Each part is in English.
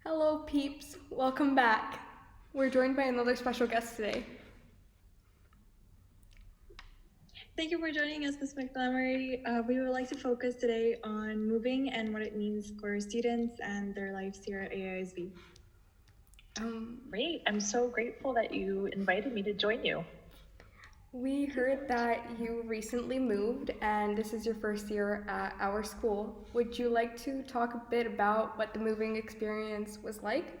Hello, Peeps. Welcome back. We're joined by another special guest today. Thank you for joining us, Ms. McGlamery. We would like to focus today on moving and what it means for students and their lives here at AISB. Great. I'm so grateful that you invited me to join you. We heard that you recently moved and this is your first year at our school. Would you like to talk a bit about what the moving experience was like?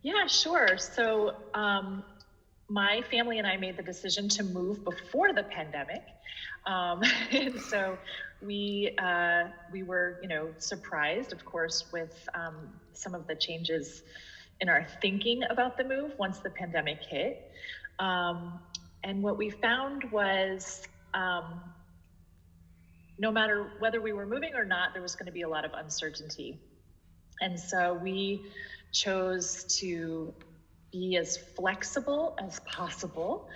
Yeah, sure. So, my family and I made the decision to move before the pandemic. And so we were, surprised, of course, with some of the changes in our thinking about the move once the pandemic hit. And what we found was no matter whether we were moving or not, there was going to be a lot of uncertainty. And so we chose to be as flexible as possible,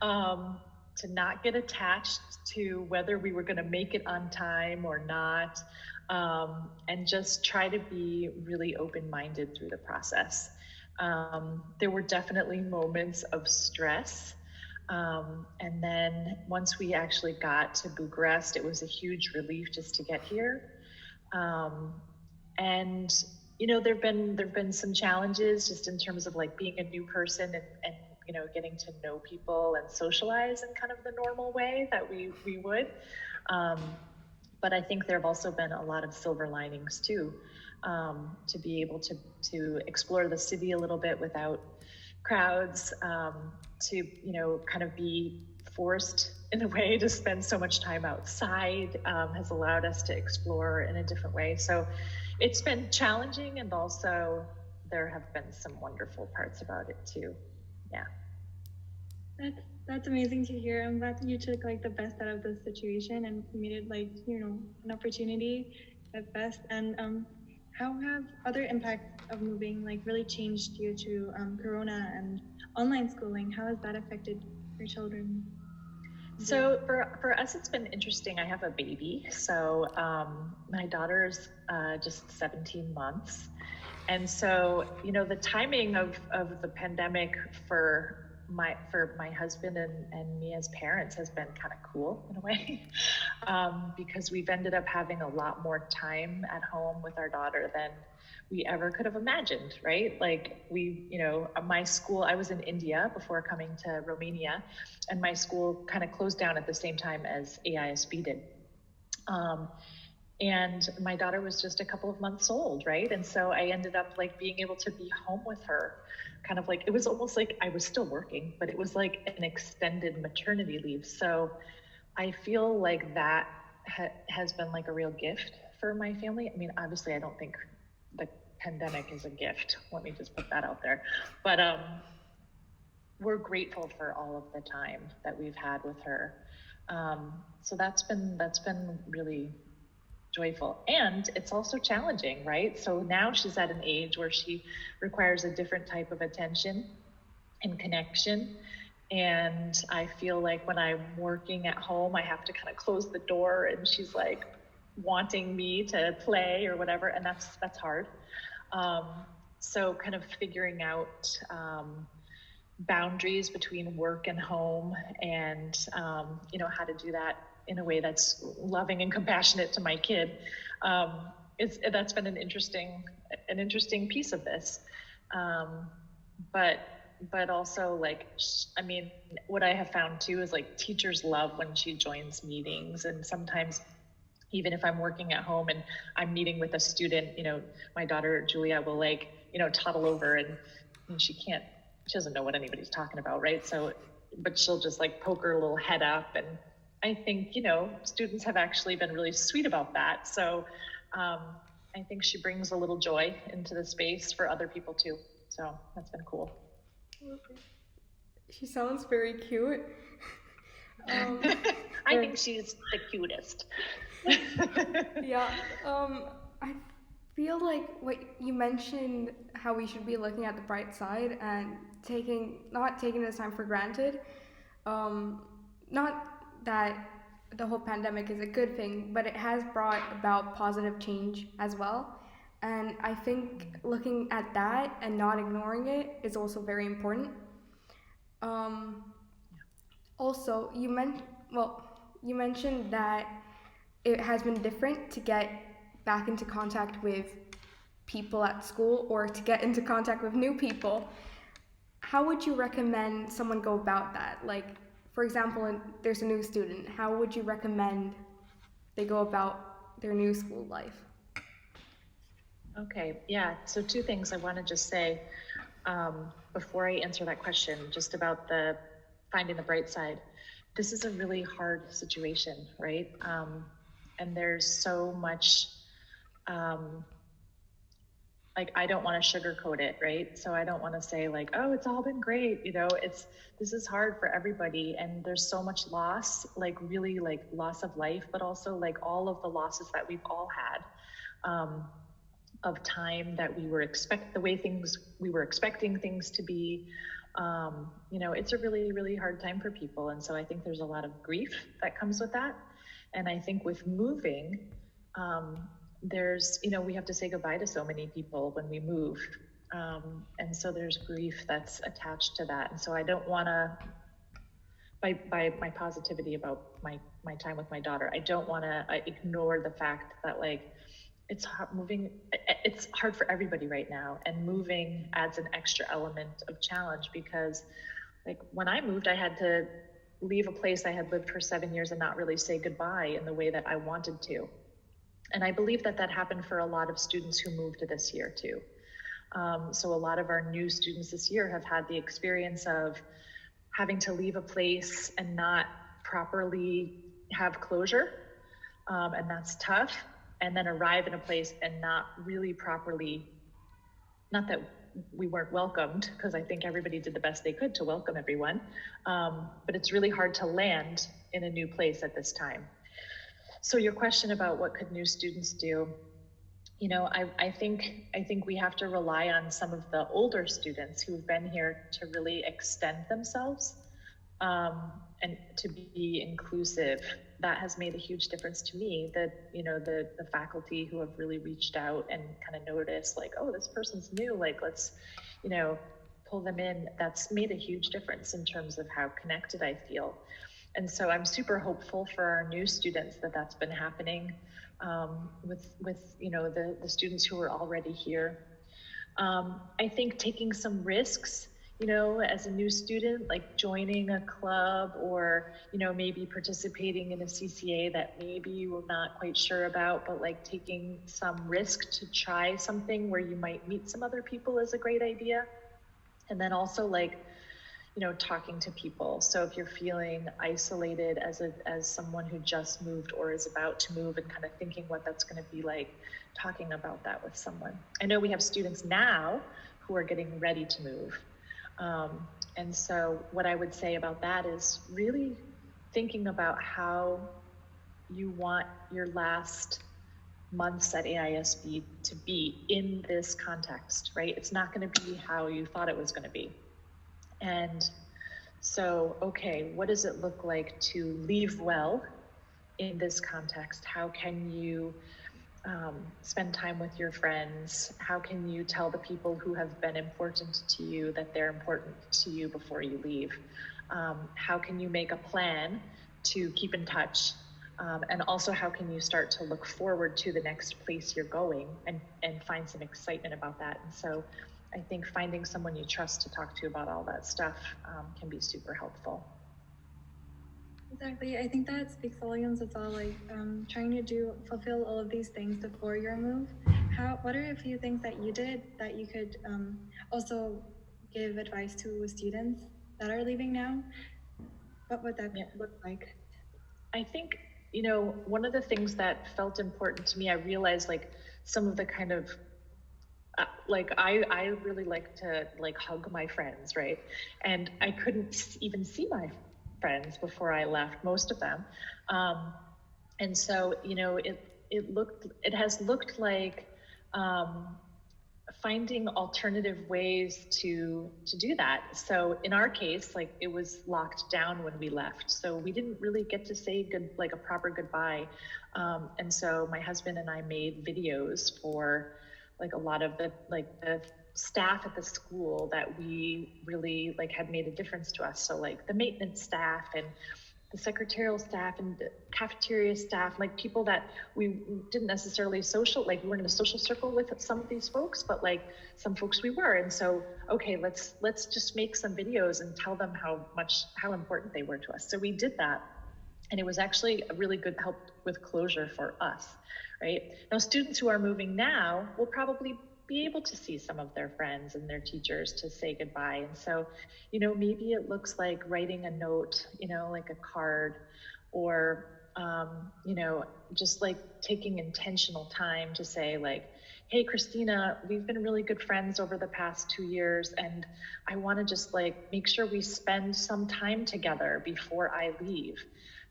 to not get attached to whether we were going to make it on time or not, and just try to be really open-minded through the process. There were definitely moments of stress. And then once we actually got to Bucharest, it was a huge relief just to get here. And there've been some challenges just in terms of like being a new person and getting to know people and socialize in kind of the normal way that we would. But I think there have also been a lot of silver linings too, to be able to explore the city a little bit without crowds, to kind of be forced in a way to spend so much time outside, has allowed us to explore in a different way. So it's been challenging, and also there have been some wonderful parts about it too. Yeah. That's amazing to hear. I'm glad that you took like the best out of the situation and made it like an opportunity at best. And how have other impacts of moving like really changed due to Corona and online schooling? How has that affected your children? So for us, it's been interesting. I have a baby. So my daughter's just 17 months. And so, the timing of the pandemic for my husband and me as parents has been kind of cool in a way, because we've ended up having a lot more time at home with our daughter than we ever could have imagined, right? Like my school, I was in India before coming to Romania, and my school kind of closed down at the same time as AISB did. And my daughter was just a couple of months old, right? And so I ended up like being able to be home with her, kind of like, it was almost like I was still working, but it was like an extended maternity leave. So I feel like that has been like a real gift for my family. I mean, obviously I don't think the pandemic is a gift. Let me just put that out there. But we're grateful for all of the time that we've had with her. So that's been really joyful, and it's also challenging, right? So now she's at an age where she requires a different type of attention and connection. And I feel like when I'm working at home, I have to kind of close the door, and she's like wanting me to play or whatever, and that's hard. So kind of figuring out boundaries between work and home, and how to do that in a way that's loving and compassionate to my kid. That's been an interesting piece of this. But also, like, I mean, what I have found too is like teachers love when she joins meetings, and sometimes even if I'm working at home and I'm meeting with a student, my daughter Julia will like, toddle over, and she doesn't know what anybody's talking about, right? So, but she'll just like poke her little head up, and I think, students have actually been really sweet about that. So I think she brings a little joy into the space for other people too. So that's been cool. She sounds very cute. I think she's the cutest. Yeah. I feel like what you mentioned, how we should be looking at the bright side and not taking this time for granted. Not that the whole pandemic is a good thing, but it has brought about positive change as well. And I think looking at that and not ignoring it is also very important. Um, Also, you mentioned that it has been different to get back into contact with people at school or to get into contact with new people. How would you recommend someone go about that? Like, for example, there's a new student. How would you recommend they go about their new school life? Okay, yeah. So two things I want to just say before I answer that question, just about the finding the bright side. This is a really hard situation, right? And there's so much, um, like, I don't want to sugarcoat it, right? So I don't want to say like, oh, it's all been great. This is hard for everybody. And there's so much loss, like really like loss of life, but also like all of the losses that we've all had. Of time that the way we were expecting things to be. It's a really, really hard time for people. And so I think there's a lot of grief that comes with that. And I think with moving, we have to say goodbye to so many people when we move. And so there's grief that's attached to that. And so I don't want to, by my positivity about my time with my daughter, I don't want to ignore the fact that like, it's hard for everybody right now, and moving adds an extra element of challenge because like when I moved, I had to leave a place I had lived for 7 years and not really say goodbye in the way that I wanted to. And I believe that happened for a lot of students who moved this year too. So a lot of our new students this year have had the experience of having to leave a place and not properly have closure. And that's tough. And then arrive in a place and not really properly, not that we weren't welcomed, because I think everybody did the best they could to welcome everyone. But it's really hard to land in a new place at this time. So your question about what could new students do, I think we have to rely on some of the older students who've been here to really extend themselves and to be inclusive. That has made a huge difference to me. That the faculty who have really reached out and kind of noticed like, oh, this person's new, like let's pull them in. That's made a huge difference in terms of how connected I feel. And so I'm super hopeful for our new students that's been happening with the students who are already here. I think taking some risks, as a new student, like joining a club or, maybe participating in a CCA that maybe you were not quite sure about, but like taking some risk to try something where you might meet some other people is a great idea. And then also like, talking to people. So if you're feeling isolated as someone who just moved or is about to move and kind of thinking what that's going to be like, talking about that with someone. I know we have students now who are getting ready to move. And so what I would say about that is really thinking about how you want your last months at AISB to be in this context, right? It's not going to be how you thought it was going to be. And so, okay, what does it look like to leave well in this context? How can you spend time with your friends? How can you tell the people who have been important to you that they're important to you before you leave? How can you make a plan to keep in touch? And also, how can you start to look forward to the next place you're going and find some excitement about that? And so I think finding someone you trust to talk to about all that stuff can be super helpful. Exactly. I think that speaks volumes as well, like trying to fulfill all of these things before your move. What are a few things that you did that you could also give advice to students that are leaving now? What would that look like? I think, one of the things that felt important to me, I realized like some of the kind of like I really like to like hug my friends, right? And I couldn't even see my friends before I left, most of them. And so, it has looked like finding alternative ways to do that. So in our case, like it was locked down when we left, so we didn't really get to say a proper goodbye. And so my husband and I made videos for like a lot of the staff at the school that we really like had made a difference to us. So like the maintenance staff and the secretarial staff and the cafeteria staff, like people that we didn't necessarily like we weren't in a social circle with some of these folks, but like some folks we were. And so, okay, let's just make some videos and tell them how important they were to us. So we did that. And it was actually a really good help with closure for us, right? Now, students who are moving now will probably be able to see some of their friends and their teachers to say goodbye. And so, maybe it looks like writing a note, like a card, or, just like taking intentional time to say like, hey, Christina, we've been really good friends over the past 2 years, and I want to just like make sure we spend some time together before I leave.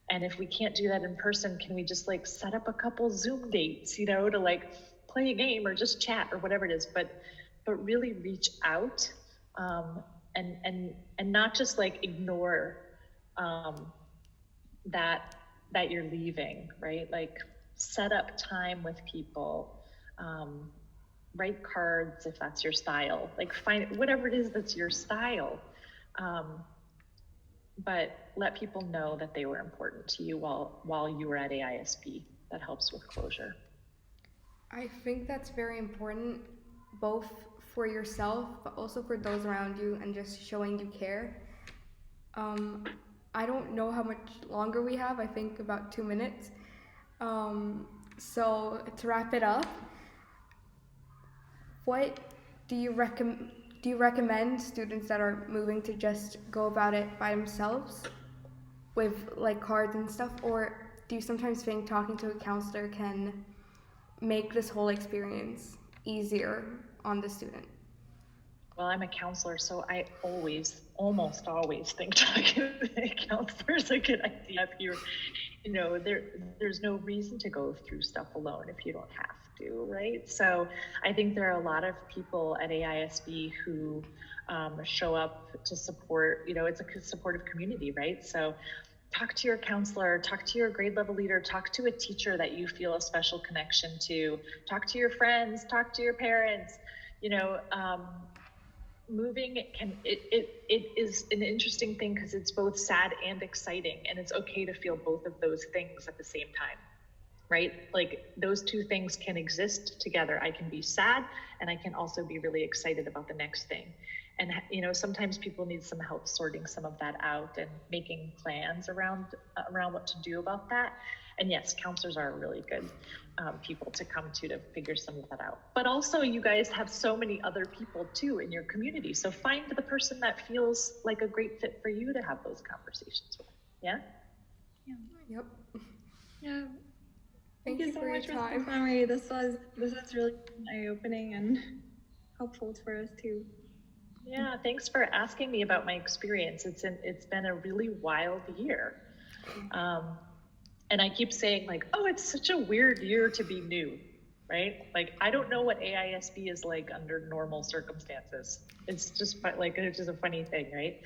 And if we can't do that in person, can we just like set up a couple Zoom dates, to like play a game or just chat or whatever it is, but really reach out, and not just like ignore that you're leaving, right? Like set up time with people, write cards if that's your style, like find whatever it is that's your style. But let people know that they were important to you while you were at AISB. That helps with closure. I think that's very important, both for yourself, but also for those around you, and just showing you care. I don't know how much longer we have. I think about 2 minutes. So to wrap it up, what do you recommend students that are moving to just go about it by themselves with like cards and stuff, or do you sometimes think talking to a counselor can make this whole experience easier on the student? Well, I'm a counselor, so I almost always think talking to a counselor is a good idea. If there's no reason to go through stuff alone if you don't have to, right? So I think there are a lot of people at AISB who show up to support, it's a supportive community, right? So talk to your counselor, talk to your grade level leader, talk to a teacher that you feel a special connection to, talk to your friends, talk to your parents. Moving it is an interesting thing because it's both sad and exciting, and it's okay to feel both of those things at the same time, right? Like those two things can exist together. I can be sad and I can also be really excited about the next thing. And sometimes people need some help sorting some of that out and making plans around what to do about that. And yes, counselors are really good people to come to figure some of that out. But also, you guys have so many other people too in your community. So find the person that feels like a great fit for you to have those conversations with. Yeah? Yeah. Yep. Yeah. Thank you so for much, your time. Ms. McGlamery. This was really eye-opening and helpful for us too. Yeah, thanks for asking me about my experience. It's been a really wild year. And I keep saying like, oh, it's such a weird year to be new, right? Like, I don't know what AISB is like under normal circumstances. It's just a funny thing, right?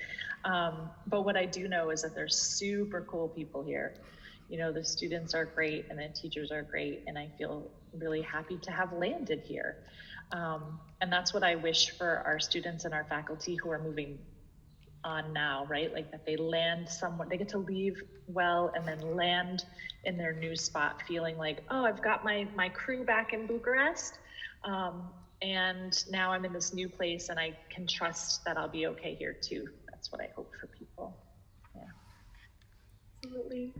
But what I do know is that there's super cool people here. The students are great and the teachers are great, and I feel really happy to have landed here. And that's what I wish for our students and our faculty who are moving on now, right? Like that they land somewhere, they get to leave well and then land in their new spot feeling like, oh, I've got my crew back in Bucharest. And now I'm in this new place and I can trust that I'll be okay here too. That's what I hope for people. Yeah. Absolutely.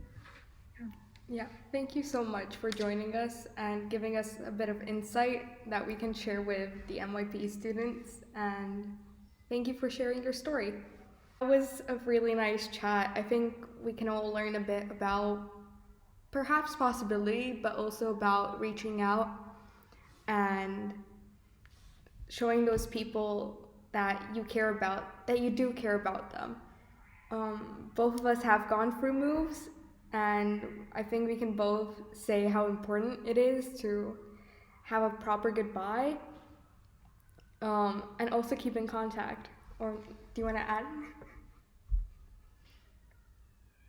Yeah, thank you so much for joining us and giving us a bit of insight that we can share with the MYP students, and thank you for sharing your story. It was a really nice chat. I think we can all learn a bit about perhaps possibility, but also about reaching out and showing those people that you care about, that you do care about them. Both of us have gone through moves, and I think we can both say how important it is to have a proper goodbye. and also keep in contact. Or do you want to add?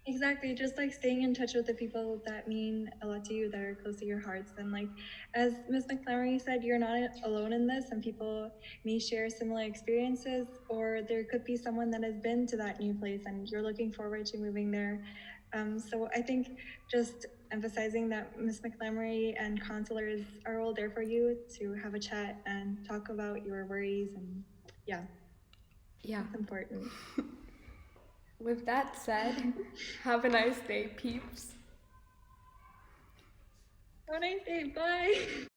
Exactly, just like staying in touch with the people that mean a lot to you, that are close to your hearts. And like, as Miss McGlamery said, you're not alone in this. Some people may share similar experiences, or there could be someone that has been to that new place and you're looking forward to moving there. So I think just emphasizing that Miss McGlamery and counselors are all there for you to have a chat and talk about your worries. And yeah, Yeah. it's important. With that said, have a nice day, peeps. Have a nice day. Bye.